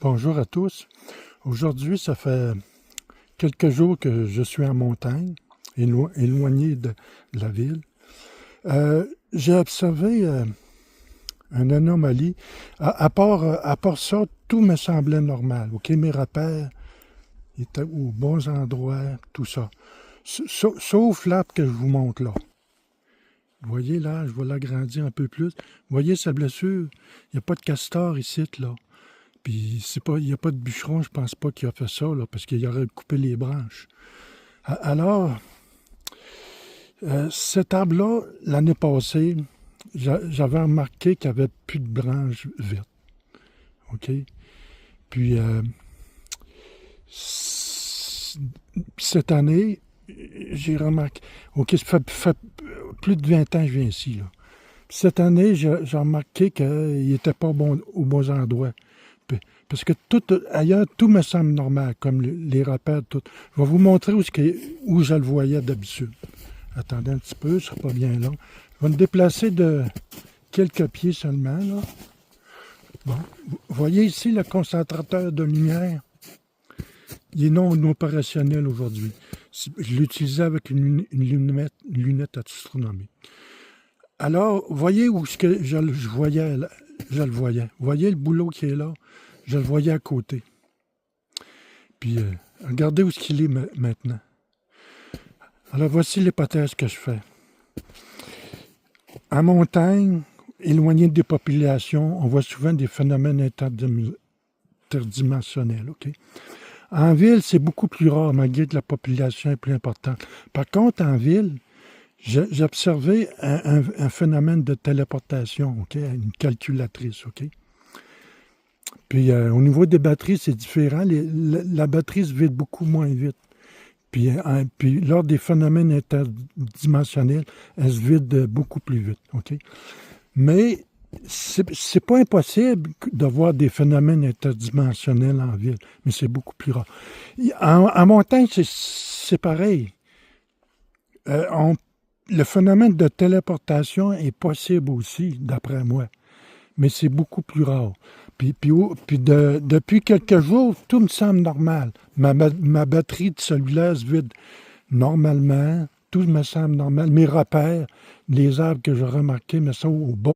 Bonjour à tous. Aujourd'hui, ça fait quelques jours que je suis en montagne, éloigné de la ville. J'ai observé une anomalie. À part ça, tout me semblait normal. OK, mes repères étaient aux bons endroits, tout ça. Sauf l'arbre que je vous montre là. Vous voyez là, je vais l'agrandir un peu plus. Vous voyez sa blessure? Il n'y a pas de castor ici, là. Puis il n'y a pas de bûcheron, je pense pas qu'il a fait ça, là, parce qu'il aurait coupé les branches. Alors, cet arbre-là, l'année passée, j'avais remarqué qu'il n'y avait plus de branches vertes. OK? Puis, cette année, j'ai remarqué... OK, ça fait plus de 20 ans que je viens ici, là. Puis cette année, j'ai remarqué qu'il n'était pas au bon endroit. Parce que tout ailleurs, tout me semble normal, comme les repères, tout. Je vais vous montrer où je le voyais d'habitude. Attendez un petit peu, ce sera pas bien long. Je vais me déplacer de quelques pieds seulement, là. Bon, vous voyez ici le concentrateur de lumière. Il est non opérationnel aujourd'hui. Je l'utilisais avec une lunette astronomique. Alors, voyez où ce que je le voyais. Vous voyez le boulot qui est là? Je le voyais à côté. Puis, regardez où est-ce qu'il est maintenant. Alors, voici l'hypothèse que je fais. En montagne, éloigné des populations, on voit souvent des phénomènes interdimensionnels. Okay? En ville, c'est beaucoup plus rare, malgré que la population est plus importante. Par contre, en ville, j'ai observé un phénomène de téléportation, okay, une calculatrice. Okay? Puis au niveau des batteries, c'est différent. La batterie se vide beaucoup moins vite. Puis lors des phénomènes interdimensionnels, elle se vide beaucoup plus vite. Okay? Mais c'est pas impossible de voir des phénomènes interdimensionnels en ville, mais c'est beaucoup plus rare. En montagne, c'est pareil. Le phénomène de téléportation est possible aussi, d'après moi, mais c'est beaucoup plus rare. Depuis quelques jours, tout me semble normal. Ma batterie de cellulaire se vide normalement, tout me semble normal. Mes repères, les arbres que j'ai remarqués me sont au bon